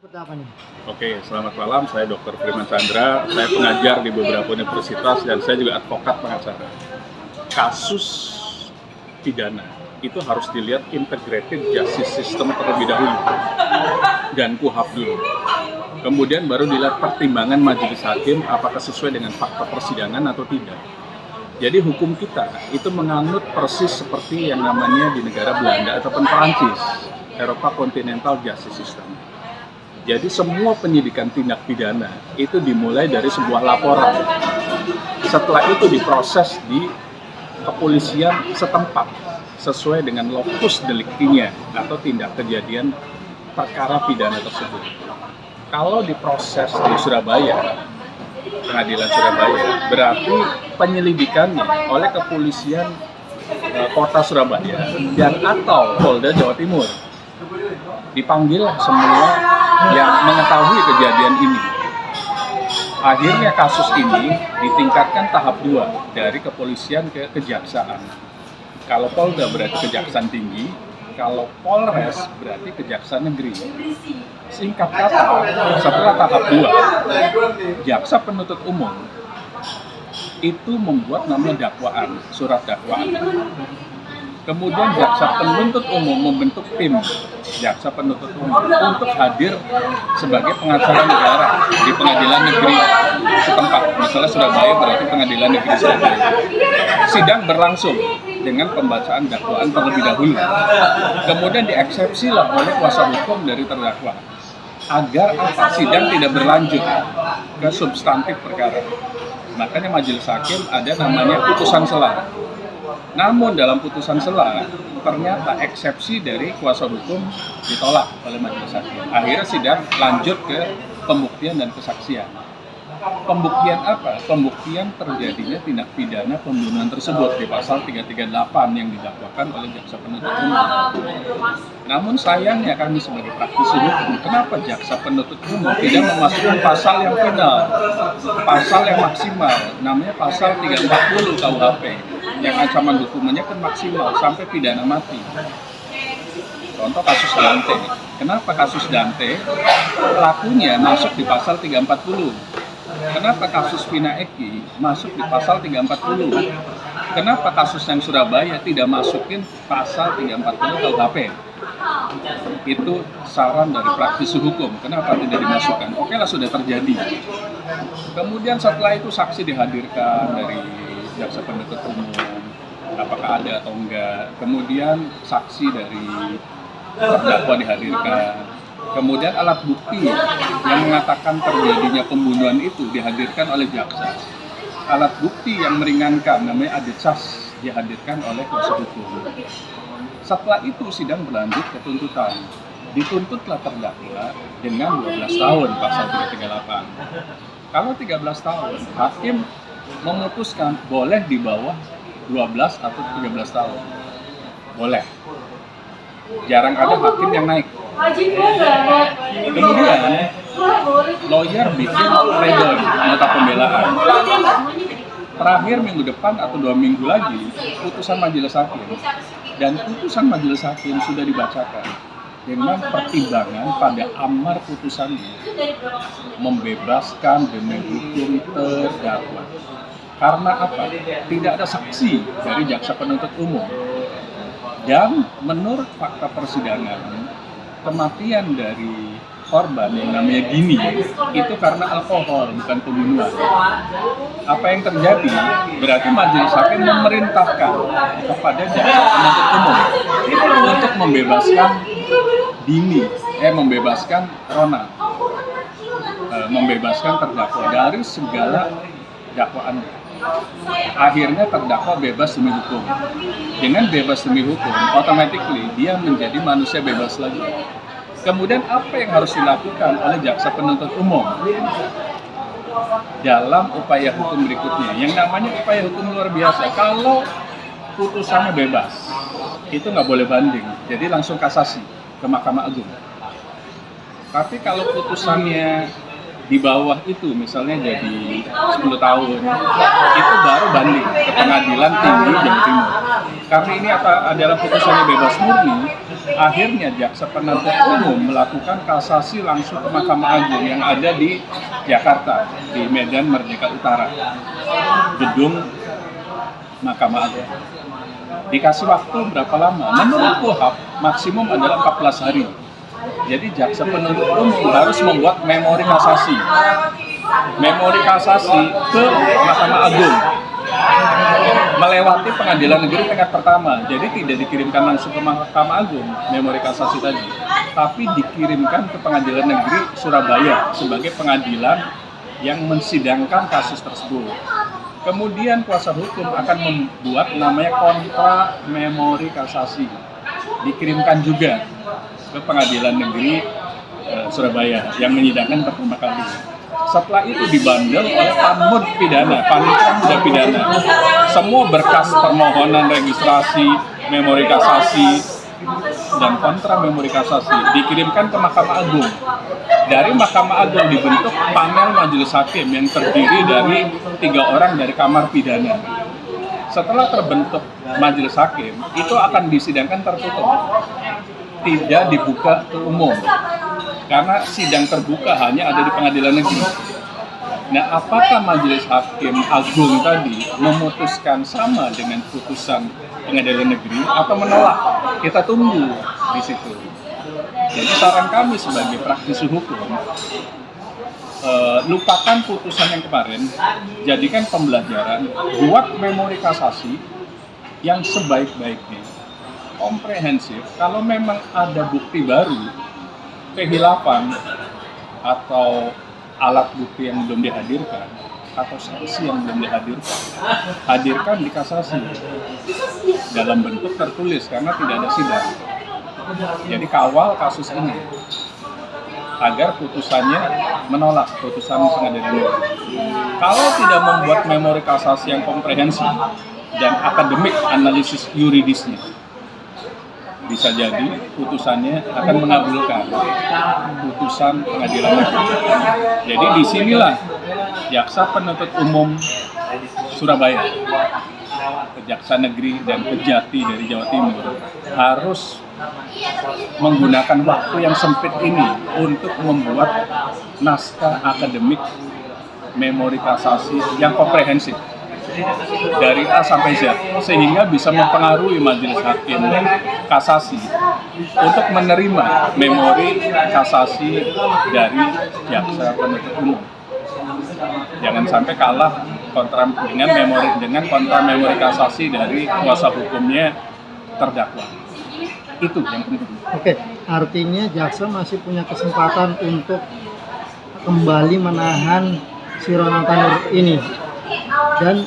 seperti apa nih? Oke, selamat malam. Saya Dr. Firman Chandra. Saya pengajar di beberapa universitas dan saya juga advokat pengacara. Kasus pidana itu harus dilihat integrated justice system terlebih dahulu dan KUHP dulu. Kemudian baru dilihat pertimbangan majelis hakim apakah sesuai dengan fakta persidangan atau tidak. Jadi hukum kita itu menganut persis seperti yang namanya di negara Belanda ataupun Perancis, Eropa Continental Justice System. Jadi semua penyidikan tindak pidana itu dimulai dari sebuah laporan. Setelah itu diproses di kepolisian setempat sesuai dengan lokus deliktinya atau tindak kejadian perkara pidana tersebut. Kalau diproses di Surabaya, pengadilan Surabaya, berarti penyelidikannya oleh kepolisian kota Surabaya dan atau Polda Jawa Timur. Dipanggil semua yang mengetahui kejadian ini. Akhirnya kasus ini ditingkatkan tahap 2 dari kepolisian ke kejaksaan. Kalau Polda berarti kejaksaan tinggi, kalau Polres berarti kejaksaan negeri. Singkat kata, setelah tahap 2, jaksa penuntut umum itu membuat namanya dakwaan, surat dakwaan. Kemudian jaksa penuntut umum membentuk tim jaksa penuntut umum untuk hadir sebagai pengacara negara di pengadilan negeri setempat. Misalnya Surabaya berarti pengadilan negeri Surabaya. Sidang berlangsung dengan pembacaan dakwaan terlebih dahulu. Kemudian dieksepsilah oleh kuasa hukum dari terdakwa agar sidang tidak berlanjut ke substantif perkara. Makanya majelis hakim ada namanya putusan sela. Namun dalam putusan sela ternyata eksepsi dari kuasa hukum ditolak oleh majelis hakim. Akhirnya sidang lanjut ke pembuktian dan kesaksian. Pembuktian apa? Pembuktian terjadinya tindak pidana pembunuhan tersebut di pasal 338 yang didakwakan oleh jaksa penuntut umum. Namun sayangnya kami sebagai praktisi hukum, kenapa jaksa penuntut umum tidak memasukkan pasal yang final, pasal yang maksimal, namanya pasal 340 KUHP, yang ancaman hukumannya kan maksimal sampai pidana mati. Contoh kasus Dante. Kenapa kasus Dante pelakunya masuk di pasal 340? Kenapa kasus Vina Eki masuk di pasal 340? Kenapa kasus yang Surabaya tidak masukin pasal 340 KUHP? Itu saran dari praktisi hukum. Kenapa tidak dimasukkan? Oke lah, sudah terjadi. Kemudian setelah itu saksi dihadirkan dari jaksa penuntut umum, apakah ada atau enggak. Kemudian saksi dari terdakwa dihadirkan. Kemudian alat bukti yang mengatakan terjadinya pembunuhan itu dihadirkan oleh jaksa. Alat bukti yang meringankan namanya adecas dihadirkan oleh kuasa hukum. Setelah itu sidang berlanjut ke tuntutan. Dituntutlah terdakwa dengan 12 tahun pasal 338. Kalau 13 tahun, hakim memutuskan boleh di bawah 12 atau 13 tahun. Boleh. Jarang ada hakim yang naik. Kemudian lawyer bikin pledoi, nota pembelaan. Terakhir minggu depan atau 2 minggu lagi putusan majelis hakim, dan putusan majelis hakim sudah dibacakan dengan pertimbangan pada amar putusannya membebaskan demi hukum terdakwa. Karena apa? Tidak ada saksi dari jaksa penuntut umum. Dan menurut fakta persidangan, kematian dari korban yang namanya Gini itu karena alkohol, bukan pembunuhan. Apa yang terjadi? Berarti majelis hakim memerintahkan kepada jaksa penuntut umum untuk membebaskan Gini, membebaskan Rona, membebaskan terdakwa dari segala dakwaannya. Akhirnya terdakwa bebas demi hukum. Dengan bebas demi hukum, automatically dia menjadi manusia bebas lagi. Kemudian apa yang harus dilakukan oleh jaksa penuntut umum dalam upaya hukum berikutnya? Yang namanya upaya hukum luar biasa. Kalau putusannya bebas, itu nggak boleh banding. Jadi langsung kasasi ke Mahkamah Agung. Tapi kalau putusannya Di bawah itu misalnya jadi 10 tahun, itu baru banding ke Pengadilan Tinggi Jawa Timur. Karena ini adalah putusannya bebas murni, akhirnya jaksa penuntut umum melakukan kasasi langsung ke Mahkamah Agung yang ada di Jakarta, di Medan Merdeka Utara, gedung Mahkamah Agung. Dikasih waktu berapa lama? Menurut KUHP maksimum adalah 14 hari. Jadi jaksa penuntut umum harus membuat memori kasasi ke Mahkamah Agung, melewati Pengadilan Negeri tingkat pertama. Jadi tidak dikirimkan langsung ke Mahkamah Agung memori kasasi tadi, tapi dikirimkan ke Pengadilan Negeri Surabaya sebagai pengadilan yang mensidangkan kasus tersebut. Kemudian kuasa hukum akan membuat namanya kontra memori kasasi, dikirimkan juga ke Pengadilan Negeri Surabaya yang menyidangkan pertama kali. Setelah itu dibandel oleh Panmud Pidana, Panitia Muda Pidana. Semua berkas permohonan registrasi, memori kasasi, dan kontra memori kasasi dikirimkan ke Mahkamah Agung. Dari Mahkamah Agung dibentuk panel majelis hakim yang terdiri dari 3 orang dari Kamar Pidana. Setelah terbentuk majelis hakim, itu akan disidangkan tertutup, tidak dibuka ke umum, karena sidang terbuka hanya ada di Pengadilan Negeri. Nah, apakah majelis hakim agung tadi memutuskan sama dengan putusan Pengadilan Negeri atau menolak? Kita tunggu di situ. Jadi saran kami sebagai praktisi hukum, lupakan putusan yang kemarin, jadikan pembelajaran, buat memori kasasi yang sebaik-baiknya, komprehensif. Kalau memang ada bukti baru, kehilafan atau alat bukti yang belum dihadirkan atau saksi yang belum dihadirkan, hadirkan di kasasi dalam bentuk tertulis karena tidak ada sidang. Jadi kawal kasus ini agar putusannya menolak putusan Pengadilan Negeri. Kalau tidak membuat memori kasasi yang komprehensif dan akademik analisis yuridisnya, bisa jadi putusannya akan mengabulkan putusan Pengadilan Negeri. Jadi disinilah jaksa penuntut umum Surabaya, Kejaksaan Negeri dan Kejati dari Jawa Timur harus menggunakan waktu yang sempit ini untuk membuat naskah akademik memori kasasi yang komprehensif dari A sampai Z, sehingga bisa mempengaruhi majelis hakim kasasi untuk menerima memori kasasi dari jaksa penuntut umum. Jangan sampai kalah dengan kontra memori kasasi dari kuasa hukumnya terdakwa. Itu yang penting. Oke, artinya jaksa masih punya kesempatan untuk kembali menahan si Ronald Tanur ini. Dan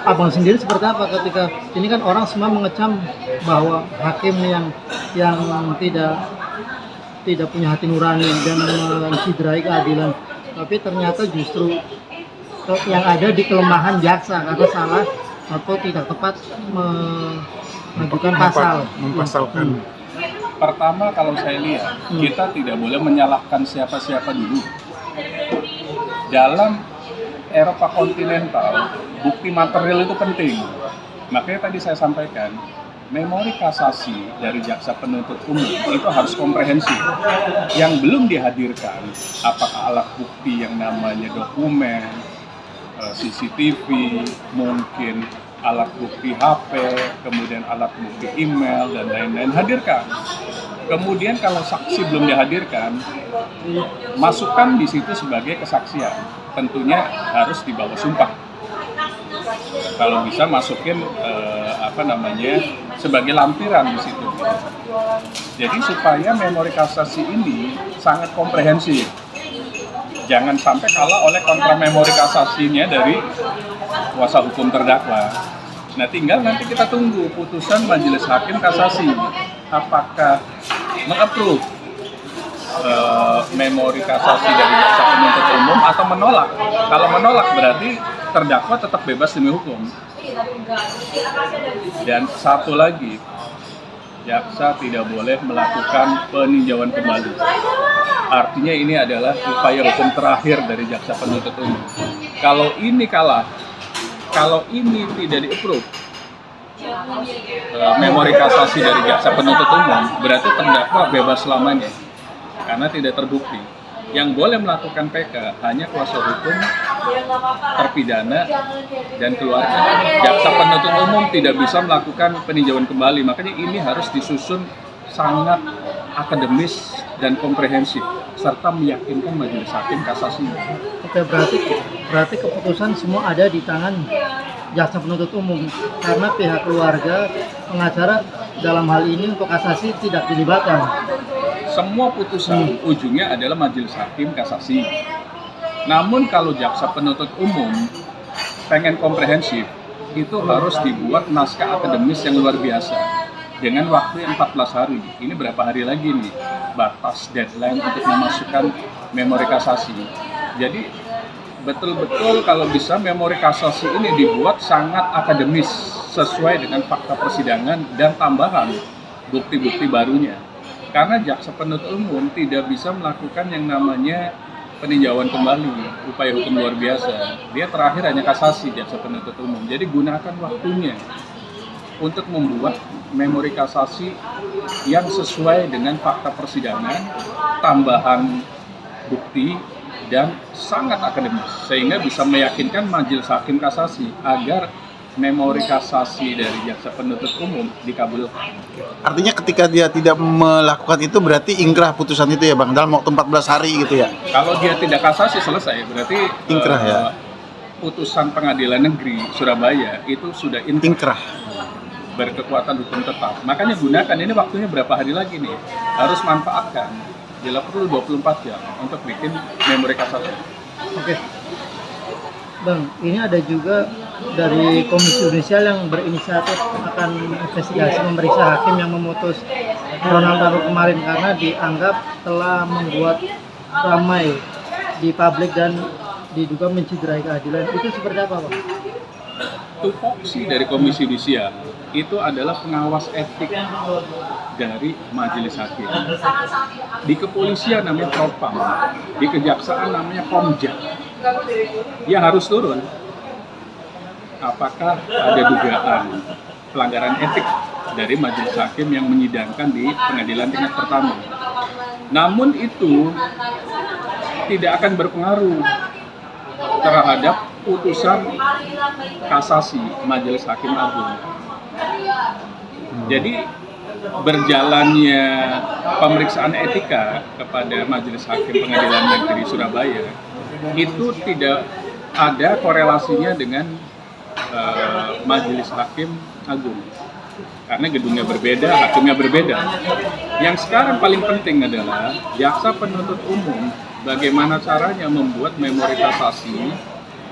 abang sendiri seperti apa ketika ini kan orang semua mengecam bahwa hakim yang tidak punya hati nurani dan menciderai keadilan, tapi ternyata justru yang ada di kelemahan jaksa karena salah atau tidak tepat mengajukan mempasalkan. Pertama, kalau saya lihat, kita tidak boleh menyalahkan siapa-siapa dulu. Dalam Eropa kontinental, bukti material itu penting. Makanya tadi saya sampaikan, memori kasasi dari jaksa penuntut umum itu harus komprehensif. Yang belum dihadirkan, apakah alat bukti yang namanya dokumen, CCTV, mungkin alat bukti HP, kemudian alat bukti email, dan lain-lain, hadirkan. Kemudian kalau saksi belum dihadirkan, masukkan di situ sebagai kesaksian. Tentunya harus di bawah sumpah. Kalau bisa masukin sebagai lampiran di situ. Jadi supaya memori kasasi ini sangat komprehensif. Jangan sampai kalah oleh kontra memori kasasinya dari kuasa hukum terdakwa. Nah, tinggal nanti kita tunggu putusan majelis hakim kasasi. Apakah mengapprove memori kasasi dari jaksa penuntut umum atau menolak? Kalau menolak berarti terdakwa tetap bebas demi hukum. Dan satu lagi, jaksa tidak boleh melakukan peninjauan kembali. artinya ini adalah upaya hukum terakhir dari jaksa penuntut umum. Kalau ini kalah, kalau ini tidak di-approve, memori kasasi dari jaksa penuntut umum, berarti terdakwa bebas selamanya karena tidak terbukti. Yang boleh melakukan PK hanya kuasa hukum, terpidana, dan keluarga. Jaksa penuntut umum tidak bisa melakukan peninjauan kembali, makanya ini harus disusun sangat akademis dan komprehensif serta meyakinkan majelis hakim kasasi. Oke, berarti keputusan semua ada di tangan jaksa penuntut umum karena pihak keluarga pengacara dalam hal ini untuk kasasi tidak dilibatkan. Semua putusan ujungnya adalah majelis hakim kasasi. Namun kalau jaksa penuntut umum pengen komprehensif, itu harus dibuat naskah akademis yang luar biasa dengan waktu yang 14 hari. Ini berapa hari lagi nih batas deadline untuk memasukkan memori kasasi. Jadi betul-betul kalau bisa memori kasasi ini dibuat sangat akademis sesuai dengan fakta persidangan dan tambahan bukti-bukti barunya. Karena jaksa penuntut umum tidak bisa melakukan yang namanya peninjauan kembali, upaya hukum luar biasa. Dia terakhir hanya kasasi jaksa penuntut umum. Jadi gunakan waktunya untuk membuat memori kasasi yang sesuai dengan fakta persidangan, tambahan bukti, dan sangat akademis. Sehingga bisa meyakinkan majelis hakim kasasi agar memori kasasi dari jaksa penuntut umum dikabulkan. Artinya ketika dia tidak melakukan itu berarti ingkrah putusan itu ya Bang, dalam waktu 14 hari gitu ya? Kalau dia tidak kasasi selesai, berarti ingkrah ya? Putusan pengadilan negeri Surabaya itu sudah ingkrah, berkekuatan hukum tetap. Makanya gunakan, ini waktunya berapa hari lagi nih, harus manfaatkan. Bila perlu 24 jam untuk bikin memori kasasi. Oke. Bang, ini ada juga dari Komisi Yudisial yang berinisiatif akan investigasi memeriksa hakim yang memutus Ronald Tanur kemarin karena dianggap telah membuat ramai di publik dan diduga mencederai keadilan. Itu seperti apa, Bang? Tupoksi dari Komisi Yudisial itu adalah pengawas etik dari majelis hakim. Di kepolisian namanya Propam, di kejaksaan namanya Komjak. Dia harus turun. Apakah ada dugaan pelanggaran etik dari majelis hakim yang menyidangkan di pengadilan tingkat pertama? Namun itu tidak akan berpengaruh terhadap putusan kasasi majelis hakim agung. Jadi berjalannya pemeriksaan etika kepada majelis hakim pengadilan negeri Surabaya itu tidak ada korelasinya dengan majelis hakim agung karena gedungnya berbeda, hakimnya berbeda. Yang sekarang paling penting adalah jaksa penuntut umum bagaimana caranya membuat memori kasasi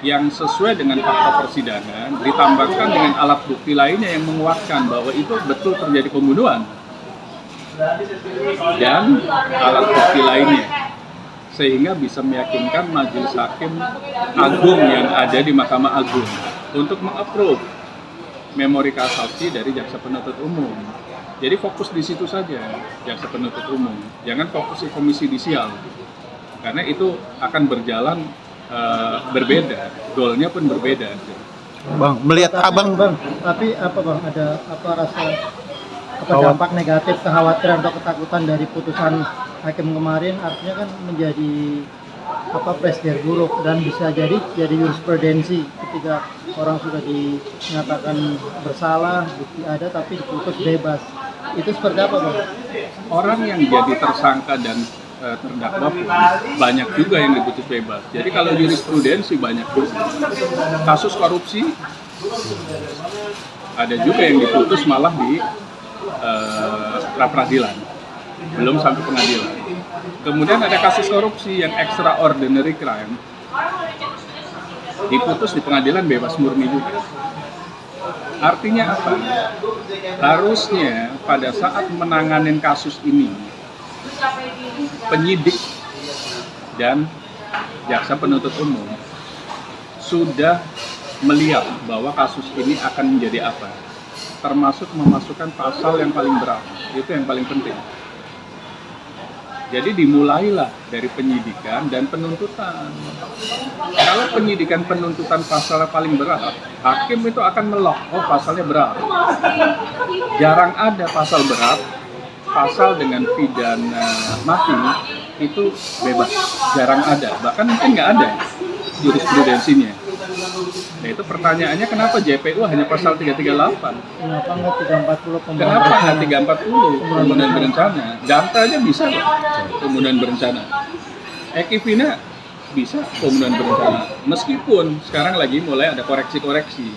yang sesuai dengan fakta persidangan ditambahkan dengan alat bukti lainnya yang menguatkan bahwa itu betul terjadi pembunuhan dan alat bukti lainnya sehingga bisa meyakinkan majelis hakim agung yang ada di Mahkamah Agung untuk meng-approve memori kasasi dari jaksa penuntut umum. Jadi fokus di situ saja jaksa penuntut umum, jangan fokus di Komisi Yudisial karena itu akan berjalan berbeda, goalnya pun berbeda. Bang, melihat abang, Bang, tapi apa Bang, ada apa rasa dampak negatif, kekhawatiran atau ketakutan dari putusan hakim kemarin? Artinya kan menjadi presiden buruk dan bisa jadi jurisprudensi ketika orang sudah dinyatakan bersalah, bukti ada tapi diputus bebas. Itu seperti apa Bang? Orang yang jadi tersangka dan terdakwa pun banyak juga yang diputus bebas. Jadi kalau jurisprudensi banyak juga. Kasus korupsi ada juga yang diputus malah di pra peradilan, belum sampai pengadilan. Kemudian ada kasus korupsi yang extraordinary crime, diputus di pengadilan bebas murni juga. Artinya apa? Harusnya pada saat menanganin kasus ini penyidik dan jaksa penuntut umum sudah melihat bahwa kasus ini akan menjadi apa, termasuk memasukkan pasal yang paling berat, itu yang paling penting. Jadi dimulailah dari penyidikan dan penuntutan. Kalau penyidikan penuntutan pasalnya paling berat, hakim itu akan melok, oh pasalnya berat. Jarang ada pasal berat, pasal dengan pidana mati itu bebas, jarang ada, bahkan mungkin nggak ada jurisprudensinya. Nah itu pertanyaannya kenapa JPU hanya pasal 338? Kenapa nggak 340 pembunuhan Kenapa nggak berencana? 340 pembunuhan berencana? Janta aja bisa loh pembunuhan berencana. Eki Vina bisa pembunuhan berencana. Meskipun sekarang lagi mulai ada koreksi-koreksi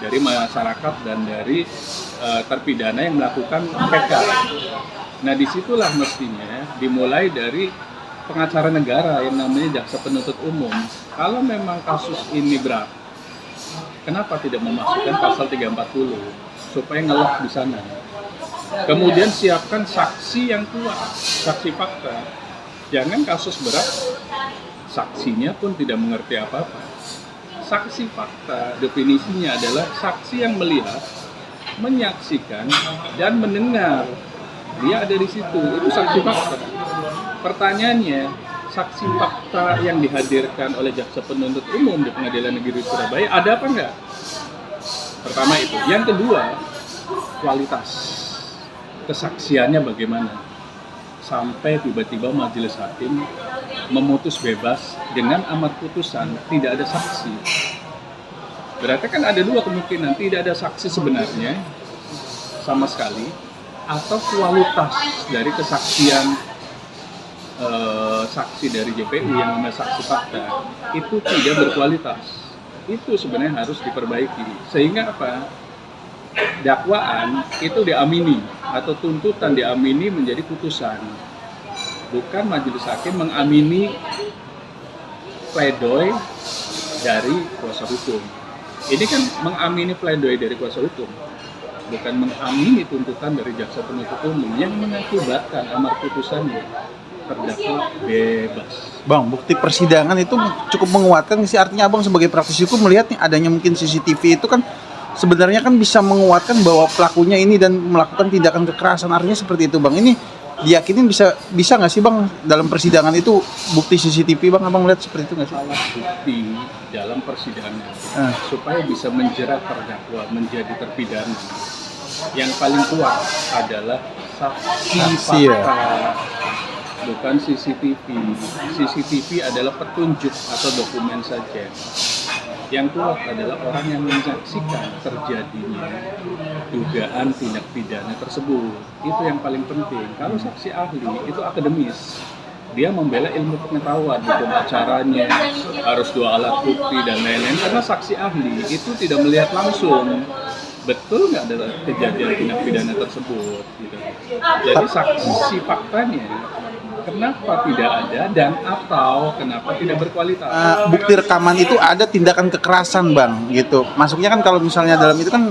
dari masyarakat dan dari terpidana yang melakukan PK. Nah disitulah mestinya dimulai dari pengacara negara yang namanya jaksa penuntut umum. Kalau memang kasus ini berat, kenapa tidak memasukkan pasal 340 supaya ngelok di sana? Kemudian siapkan saksi yang kuat, saksi fakta. Jangan kasus berat, saksinya pun tidak mengerti apa-apa. Saksi fakta definisinya adalah saksi yang melihat, menyaksikan, dan mendengar. Dia ada di situ, itu saksi fakta. Pertanyaannya, saksi fakta yang dihadirkan oleh jaksa penuntut umum di Pengadilan Negeri Surabaya ada apa enggak? Pertama itu. Yang kedua, kualitas kesaksiannya bagaimana? Sampai tiba-tiba majelis hakim memutus bebas dengan amar putusan tidak ada saksi. Berarti kan ada dua kemungkinan, tidak ada saksi sebenarnya sama sekali, atau kualitas dari kesaksian saksi dari JPU yang namanya saksi fakta itu tidak berkualitas. Itu sebenarnya harus diperbaiki sehingga apa? Dakwaan itu diamini atau tuntutan diamini menjadi putusan. Bukan majelis hakim mengamini pledoi dari kuasa hukum. Ini kan mengamini pledoi dari kuasa hukum, bukan mengamini tuntutan dari jaksa penuntut umum yang mengakibatkan amar putusannya terdakwa bebas. Bang, bukti persidangan itu cukup menguatkan sih, artinya Abang sebagai praktisi hukum melihat nih adanya mungkin CCTV itu kan sebenarnya kan bisa menguatkan bahwa pelakunya ini dan melakukan tindakan kekerasan, artinya seperti itu Bang. Ini diyakinin bisa nggak sih Bang dalam persidangan itu bukti CCTV Bang, Abang melihat seperti itu nggak sih? Alat bukti dalam persidangan supaya bisa menjerat terdakwa menjadi terpidana yang paling kuat adalah saksi ya. fakta, bukan CCTV. CCTV adalah petunjuk atau dokumen saja. Yang kuat adalah orang yang menyaksikan terjadinya dugaan tindak pidana tersebut. Itu yang paling penting. Kalau saksi ahli itu akademis. Dia membela ilmu pengetahuan, hukum acaranya, harus dua alat bukti dan lain-lain. Karena saksi ahli itu tidak melihat langsung betul nggak ada kejadian tindak pidana tersebut. Gitu. Jadi saksi faktanya kenapa tidak ada dan atau kenapa tidak berkualitas? Bukti rekaman itu ada tindakan kekerasan Bang, gitu. Masuknya kan kalau misalnya dalam itu kan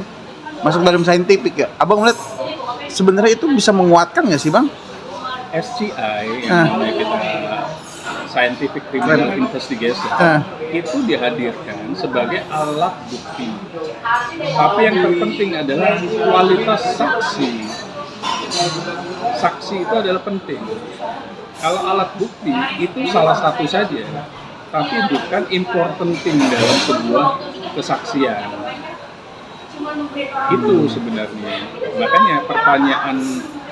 masuk dalam saintifik ya. Abang melihat sebenarnya itu bisa menguatkan nggak sih Bang? SCI yang namanya kita Scientific Criminal Investigation itu dihadirkan sebagai alat bukti. Tapi yang terpenting adalah kualitas saksi. Saksi itu adalah penting. Kalau alat bukti itu salah satu saja, tapi bukan important thing dalam sebuah kesaksian. Itu sebenarnya. Makanya pertanyaan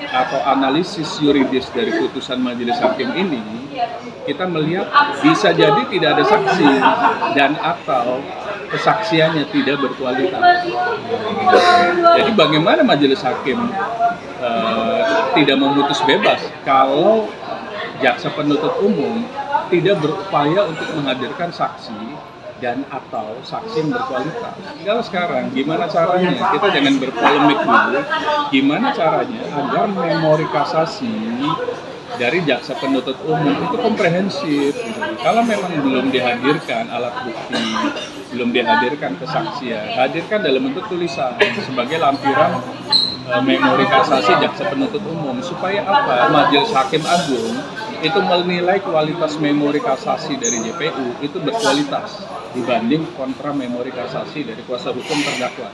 atau analisis yuridis dari putusan majelis hakim ini, kita melihat bisa jadi tidak ada saksi dan atau kesaksiannya tidak berkualitas. Jadi bagaimana majelis hakim tidak memutus bebas kalau jaksa penuntut umum tidak berupaya untuk menghadirkan saksi dan atau saksi yang berkualitas. Tinggal sekarang gimana caranya, kita jangan berpolemik dulu, gimana caranya agar memori kasasi dari jaksa penuntut umum itu komprehensif gitu. Kalau memang belum dihadirkan alat bukti, belum dihadirkan kesaksian, hadirkan dalam bentuk tulisan sebagai lampiran memori kasasi jaksa penuntut umum supaya apa? Majelis Hakim Agung itu menilai kualitas memori kasasi dari JPU itu berkualitas dibanding kontra memori kasasi dari kuasa hukum terdakwa.